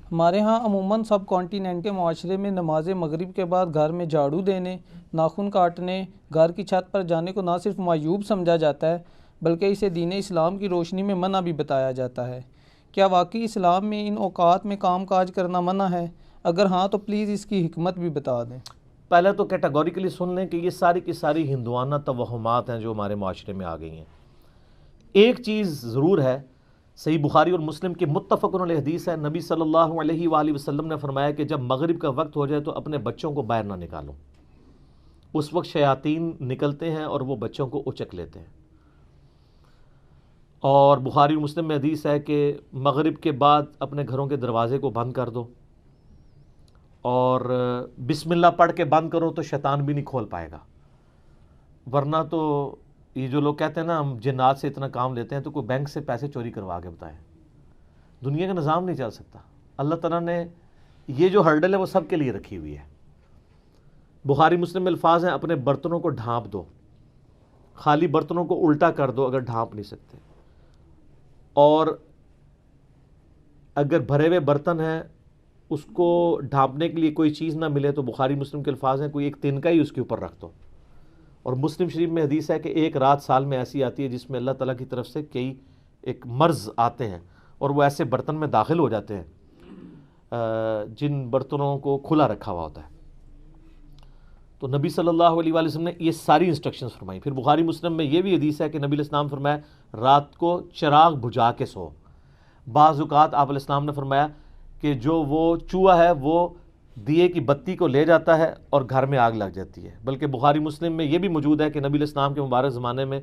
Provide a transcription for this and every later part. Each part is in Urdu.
ہمارے ہاں عموماً سب کانٹیننٹ کے معاشرے میں نماز مغرب کے بعد گھر میں جھاڑو دینے، ناخن کاٹنے، گھر کی چھت پر جانے کو نہ صرف معیوب سمجھا جاتا ہے بلکہ اسے دین اسلام کی روشنی میں منع بھی بتایا جاتا ہے۔ کیا واقعی اسلام میں ان اوقات میں کام کاج کرنا منع ہے؟ اگر ہاں تو پلیز اس کی حکمت بھی بتا دیں۔ پہلے تو کیٹاگوریکلی سن لیں کہ یہ ساری کی ساری ہندوانہ توہمات ہیں جو ہمارے معاشرے میں آ گئی ہیں۔ ایک چیز ضرور ہے، صحیح بخاری اور مسلم کی متفق علیہ حدیث ہے، نبی صلی اللہ علیہ وآلہ وسلم نے فرمایا کہ جب مغرب کا وقت ہو جائے تو اپنے بچوں کو باہر نہ نکالو۔ اس وقت شیاطین نکلتے ہیں اور وہ بچوں کو اچک لیتے ہیں۔ اور بخاری اور مسلم میں حدیث ہے کہ مغرب کے بعد اپنے گھروں کے دروازے کو بند کر دو، اور بسم اللہ پڑھ کے بند کرو تو شیطان بھی نہیں کھول پائے گا، ورنہ تو یہ جو لوگ کہتے ہیں نا ہم جنات سے اتنا کام لیتے ہیں، تو کوئی بینک سے پیسے چوری کروا کے بتائیں، دنیا کا نظام نہیں چل سکتا۔ اللہ تعالیٰ نے یہ جو ہرڈل ہے وہ سب کے لیے رکھی ہوئی ہے۔ بخاری مسلم میں الفاظ ہیں، اپنے برتنوں کو ڈھانپ دو، خالی برتنوں کو الٹا کر دو اگر ڈھانپ نہیں سکتے، اور اگر بھرے ہوئے برتن ہیں اس کو ڈھانپنے کے لیے کوئی چیز نہ ملے تو بخاری مسلم کے الفاظ ہیں کوئی ایک تنکا ہی اس کے اوپر رکھ دو۔ اور مسلم شریف میں حدیث ہے کہ ایک رات سال میں ایسی آتی ہے جس میں اللہ تعالیٰ کی طرف سے کئی ایک مرض آتے ہیں اور وہ ایسے برتن میں داخل ہو جاتے ہیں جن برتنوں کو کھلا رکھا ہوا ہوتا ہے۔ تو نبی صلی اللہ علیہ وآلہ وسلم نے یہ ساری انسٹرکشنز فرمائی۔ پھر بخاری مسلم میں یہ بھی حدیث ہے کہ نبی علیہ السلام فرمایا رات کو چراغ بجھا کے سو۔ بعض اوقات آپ علیہ السلام نے فرمایا کہ جو وہ چوہا ہے وہ دیے کی بتی کو لے جاتا ہے اور گھر میں آگ لگ جاتی ہے۔ بلکہ بخاری مسلم میں یہ بھی موجود ہے کہ نبی علیہ السلام کے مبارک زمانے میں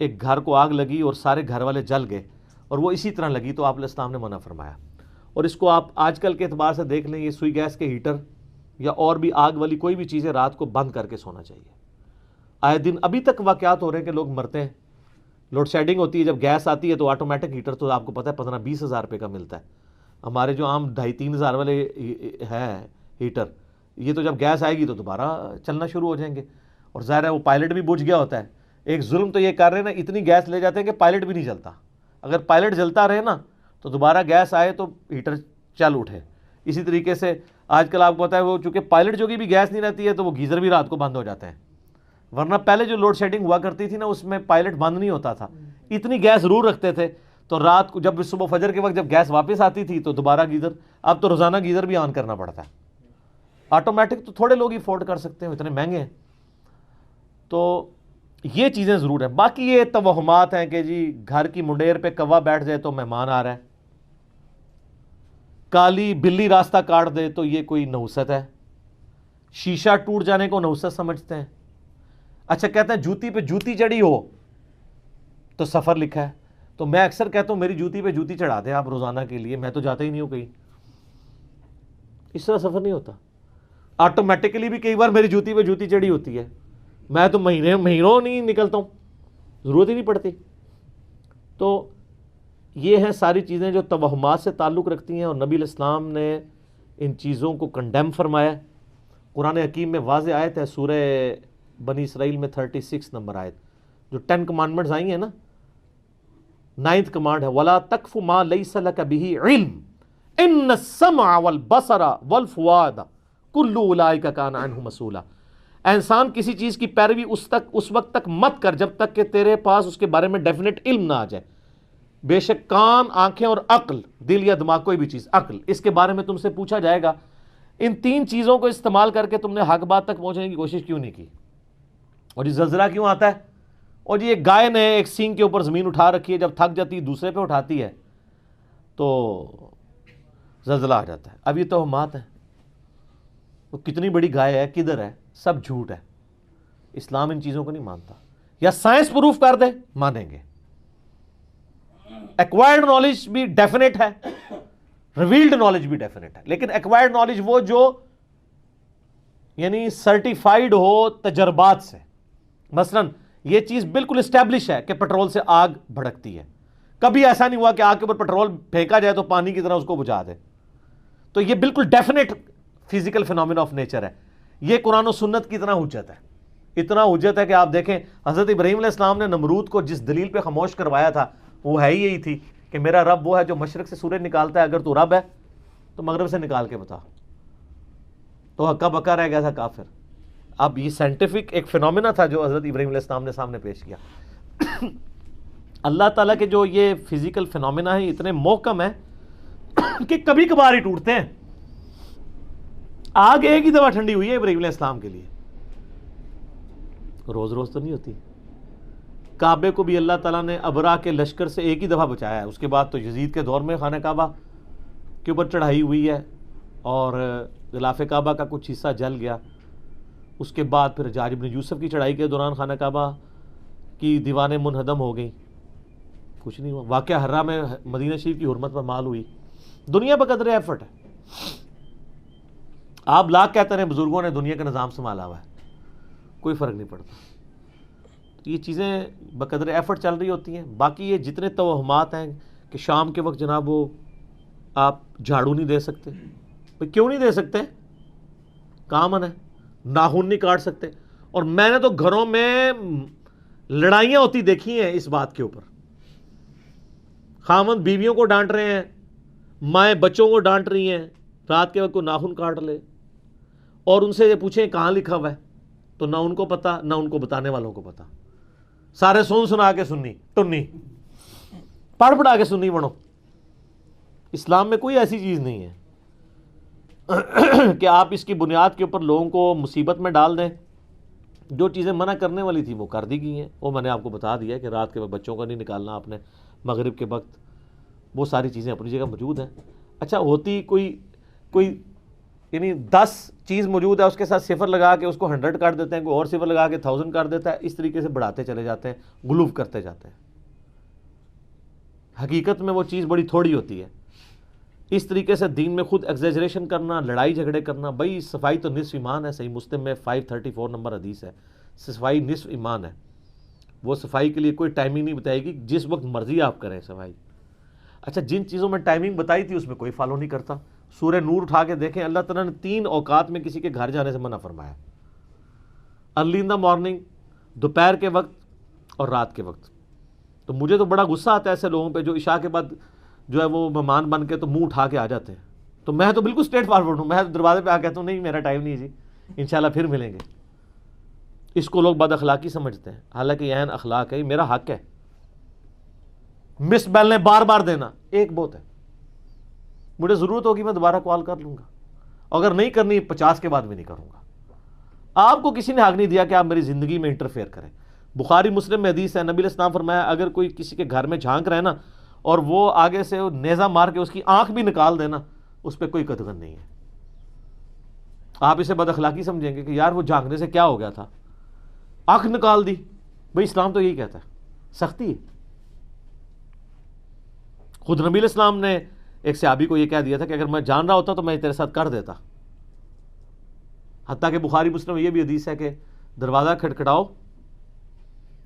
ایک گھر کو آگ لگی اور سارے گھر والے جل گئے، اور وہ اسی طرح لگی تو آپ علیہ السلام نے منع فرمایا۔ اور اس کو آپ آج کل کے اعتبار سے دیکھ لیں، یہ سوئی گیس کے ہیٹر یا اور بھی آگ والی کوئی بھی چیزیں رات کو بند کر کے سونا چاہیے۔ آئے دن ابھی تک واقعات ہو رہے ہیں کہ لوگ مرتے ہیں۔ لوڈ شیڈنگ ہوتی ہے، جب گیس آتی ہے تو آٹومیٹک ہیٹر تو آپ کو پتہ ہے 15-20 ہزار روپے کا ملتا ہے۔ ہمارے جو عام 2,500-3 ہزار والے ہیں ہیٹر، یہ تو جب گیس آئے گی تو دوبارہ چلنا شروع ہو جائیں گے، اور ظاہر ہے وہ پائلٹ بھی بجھ گیا ہوتا ہے۔ ایک ظلم تو یہ کر رہے ہیں نا، اتنی گیس لے جاتے ہیں کہ پائلٹ بھی نہیں چلتا۔ اگر پائلٹ جلتا رہے نا تو دوبارہ گیس آئے تو ہیٹر چل اٹھے۔ اسی طریقے سے آج کل آپ کو پتہ ہے وہ چونکہ پائلٹ جو کہ بھی گیس نہیں رہتی ہے تو وہ گیزر بھی رات کو بند ہو جاتے ہیں، ورنہ پہلے جو لوڈ شیڈنگ ہوا کرتی تھی نا اس میں پائلٹ بند نہیں ہوتا تھا، اتنی گیس ضرور رکھتے تھے تو رات کو جب صبح فجر کے وقت جب گیس واپس آتی تھی تو دوبارہ گیزر، اب تو روزانہ گیزر بھی آن کرنا پڑتا ہے۔ آٹومیٹک تو تھوڑے لوگ ہی افورڈ کر سکتے ہیں، اتنے مہنگے ہیں۔ تو یہ چیزیں ضرور ہیں۔ باقی یہ توہمات ہیں کہ جی گھر کی منڈیر پہ کوا بیٹھ جائے تو مہمان آ رہا ہے، کالی بلی راستہ کاٹ دے تو یہ کوئی نحوست ہے، شیشہ ٹوٹ جانے کو نحوست سمجھتے ہیں۔ اچھا کہتے ہیں جوتی پہ جوتی چڑھی ہو تو سفر لکھا ہے، تو میں اکثر کہتا ہوں میری جوتی پہ جوتی چڑھا دیں آپ روزانہ کے لیے، میں تو جاتا ہی نہیں ہوں کہیں۔ اس طرح سفر نہیں ہوتا، آٹومیٹکلی بھی کئی بار میری جوتی پہ جوتی چڑھی ہوتی ہے، میں تو مہینوں نہیں نکلتا ہوں، ضرورت ہی نہیں پڑتی۔ تو یہ ہیں ساری چیزیں جو توہمات سے تعلق رکھتی ہیں، اور نبی علیہ السلام نے ان چیزوں کو کنڈیم فرمایا۔ قرآن حکیم میں واضح آیت ہے، سورہ بنی اسرائیل میں 36 نمبر آیت، جو 10 کمانڈمنٹس آئی ہیں نا، 9th کمانڈ ہے وَلَا تَقْفُ مَا لَيْسَ لَكَ بِهِ عِلْمٌ إِنَّ السَّمْعَ وَالْبَصَرَ وَالْفُؤَادَ كُلُّ أُولَٰئِكَ كَانَ عَنْهُ مسؤولا۔ اے انسان کسی چیز کی پیروی اس وقت تک مت کر جب تک کہ تیرے پاس اس کے بارے میں ڈیفینیٹ علم نہ آ جائے۔ بے شک کان، آنکھیں اور عقل، دل یا دماغ کوئی بھی چیز، عقل، اس کے بارے میں تم سے پوچھا جائے گا۔ ان 3 چیزوں کو استعمال کر کے تم نے حق بات تک پہنچنے کی کوشش کیوں نہیں کی؟ اور یہ زلزلہ کیوں آتا ہے؟ اور یہ گائے نے ایک سینگ کے اوپر زمین اٹھا رکھی ہے، جب تھک جاتی ہے دوسرے پہ اٹھاتی ہے تو زلزلہ آ جاتا ہے۔ اب یہ توہمات ہیں، وہ کتنی بڑی گائے ہے، کدھر ہے، سب جھوٹ ہے۔ اسلام ان چیزوں کو نہیں مانتا، یا سائنس پروف کر دے مانیں گے۔ ایکوائرڈ نالج بھی ڈیفینیٹ ہے، ریویلڈ نالج بھی ڈیفینیٹ ہے، لیکن ایکوائرڈ نالج وہ جو یعنی سرٹیفائیڈ ہو تجربات سے۔ مثلا یہ چیز بالکل اسٹیبلش ہے کہ پیٹرول سے آگ بھڑکتی ہے، کبھی ایسا نہیں ہوا کہ آگ کے اوپر پیٹرول پھینکا جائے تو پانی کی طرح اس کو بجھا دے، تو یہ بالکل definite physical phenomena of nature ہے۔ یہ قرآن و سنت کی طرح حجت ہے، اتنا حجت ہے کہ آپ دیکھیں حضرت ابراہیم علیہ السلام نے نمرود کو جس دلیل پہ خاموش کروایا تھا وہ ہے ہی یہی تھی کہ میرا رب وہ ہے جو مشرق سے سورج نکالتا ہے، اگر تو رب ہے تو مغرب سے نکال کے بتا، تو ہکا بکا رہ گیا تھا کافر. اب یہ سائنٹیفک ایک فینومینا تھا جو حضرت ابراہیم علیہ السلام نے سامنے پیش کیا. اللہ تعالیٰ کے جو یہ فزیکل فینومینا ہیں اتنے محکم ہیں کہ کبھی کبھار ہی ٹوٹتے ہیں. آگ ایک ہی دفعہ ٹھنڈی ہوئی ہے ابراہیم علیہ السلام کے لیے، روز روز تو نہیں ہوتی. کعبے کو بھی اللہ تعالیٰ نے ابرا کے لشکر سے ایک ہی دفعہ بچایا ہے. اس کے بعد تو یزید کے دور میں خانہ کعبہ کے اوپر چڑھائی ہوئی ہے اور غلاف کعبہ کا کچھ حصہ جل گیا. اس کے بعد پھر حجاج بن یوسف کی چڑھائی کے دوران خانہ کعبہ کی دیواریں منہدم ہو گئیں، کچھ نہیں ہوا. واقعہ حرہ میں مدینہ شریف کی حرمت پر مال ہوئی. دنیا بقدر ایفرٹ ہے. آپ لاکھ کہتے ہیں بزرگوں نے دنیا کا نظام سنبھالا ہوا ہے، کوئی فرق نہیں پڑتا. یہ چیزیں بقدر ایفرٹ چل رہی ہوتی ہیں. باقی یہ جتنے توہمات ہیں کہ شام کے وقت جناب وہ آپ جھاڑو نہیں دے سکتے، بھئی کیوں نہیں دے سکتے؟ کامن ہے. ناخن نہیں کاٹ سکتے. اور میں نے تو گھروں میں لڑائیاں ہوتی دیکھی ہیں اس بات کے اوپر. خاوند بیویوں کو ڈانٹ رہے ہیں، مائیں بچوں کو ڈانٹ رہی ہیں رات کے وقت کو ناخن کاٹ لے، اور ان سے یہ پوچھیں کہاں لکھا ہوا ہے تو نہ ان کو پتا نہ ان کو بتانے والوں کو پتا. سارے سنا کے سنی ٹنی پڑھ پڑھا کے سنی بنو. اسلام میں کوئی ایسی چیز نہیں ہے کہ آپ اس کی بنیاد کے اوپر لوگوں کو مصیبت میں ڈال دیں. جو چیزیں منع کرنے والی تھی وہ کر دی گئی ہیں. وہ میں نے آپ کو بتا دیا کہ رات کے وقت بچوں کا نہیں نکالنا آپ نے، مغرب کے وقت وہ ساری چیزیں اپنی جگہ موجود ہیں. اچھا ہوتی کوئی یعنی 10 چیز موجود ہے، اس کے ساتھ صفر لگا کے اس کو 100 کر دیتے ہیں، کوئی اور صفر لگا کے 1000 کر دیتا ہے. اس طریقے سے بڑھاتے چلے جاتے ہیں، غلوف کرتے جاتے ہیں. حقیقت میں وہ چیز بڑی تھوڑی ہوتی ہے. اس طریقے سے دین میں خود ایگزیجریشن کرنا، لڑائی جھگڑے کرنا. بھائی صفائی تو نصف ایمان ہے. صحیح مسلم میں 534 نمبر حدیث ہے، صفائی نصف ایمان ہے. وہ صفائی کے لیے کوئی ٹائمنگ نہیں بتائے گی، جس وقت مرضی آپ کریں صفائی. اچھا جن چیزوں میں ٹائمنگ بتائی تھی اس میں کوئی فالو نہیں کرتا. سورہ نور اٹھا کے دیکھیں، اللہ تعالیٰ نے 3 اوقات میں کسی کے گھر جانے سے منع فرمایا. ارلی ان دا مارننگ، دوپہر کے وقت اور رات کے وقت. تو مجھے تو بڑا غصہ آتا ہے ایسے لوگوں پہ جو عشاء کے بعد جو ہے وہ مہمان بن کے تو منہ اٹھا کے آ جاتے ہیں. تو میں تو بالکل اسٹریٹ فارورڈ ہوں. میں دروازے پہ آ کہتا ہوں نہیں میرا ٹائم نہیں جی، انشاءاللہ پھر ملیں گے. اس کو لوگ بد اخلاقی سمجھتے ہیں، حالانکہ یہ عین اخلاق ہے، یہ میرا حق ہے. مس بیل نے بار بار دینا ایک بہت ہے. مجھے ضرورت ہوگی میں دوبارہ کال کر لوں گا، اگر نہیں کرنی 50 کے بعد بھی نہیں کروں گا. آپ کو کسی نے حق نہیں دیا کہ آپ میری زندگی میں انٹرفیئر کریں. بخاری مسلم میں حدیث ہے، نبی علیہ السلام فرمایا اگر کوئی کسی کے گھر میں جھانک رہے نا اور وہ آگے سے نیزہ مار کے اس کی آنکھ بھی نکال دینا، اس پہ کوئی قدغن نہیں ہے. آپ اسے بد اخلاقی سمجھیں گے کہ یار وہ جھانکنے سے کیا ہو گیا تھا، آنکھ نکال دی. بھئی اسلام تو یہی کہتا ہے، سختی ہے. خود نبی علیہ السلام نے ایک صحابی کو یہ کہہ دیا تھا کہ اگر میں جان رہا ہوتا تو میں تیرے ساتھ کر دیتا. حتیٰ کہ بخاری مسلم میں یہ بھی حدیث ہے کہ دروازہ کھٹکھٹاؤ،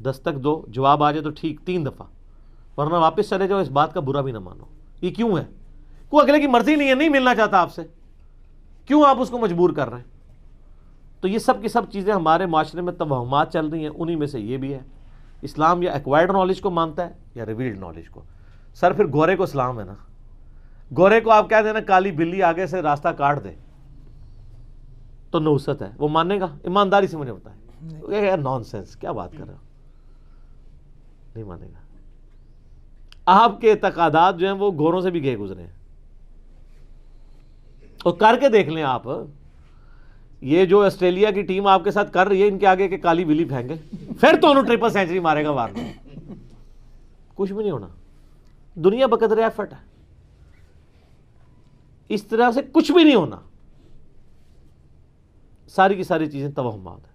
دستک دو، جواب آ جائے تو ٹھیک 3 دفعہ، ورنہ واپس چلے جاؤ، اس بات کا برا بھی نہ مانو. یہ کیوں ہے؟ کوئی اگلے کی مرضی نہیں ہے، نہیں ملنا چاہتا آپ سے، کیوں آپ اس کو مجبور کر رہے ہیں؟ تو یہ سب کی سب چیزیں ہمارے معاشرے میں توہمات چل رہی ہیں. انہی میں سے یہ بھی ہے. اسلام یا ایکوائرڈ نالج کو مانتا ہے یا ریویلڈ نالج کو. سر پھر گورے کو اسلام ہے نا. گورے کو آپ کہہ دینا کالی بلی آگے سے راستہ کاٹ دے تو نحوست ہے، وہ مانے گا؟ ایمانداری سے مجھے بتائیں. نان سینس، کیا بات کر رہے ہو؟ نہیں مانے گا. آپ کے اعتقادات جو ہیں وہ گوروں سے بھی گئے گزرے ہیں. اور کر کے دیکھ لیں آپ، یہ جو آسٹریلیا کی ٹیم آپ کے ساتھ کر رہی ہے، ان کے آگے کہ کالی بلی پھینکے پھر تو انہوں 3 سینچری مارے گا وارنا. کچھ بھی نہیں ہونا. دنیا بقدر ایفرٹ ہے، اس طرح سے کچھ بھی نہیں ہونا. ساری کی ساری چیزیں توہمات ہیں.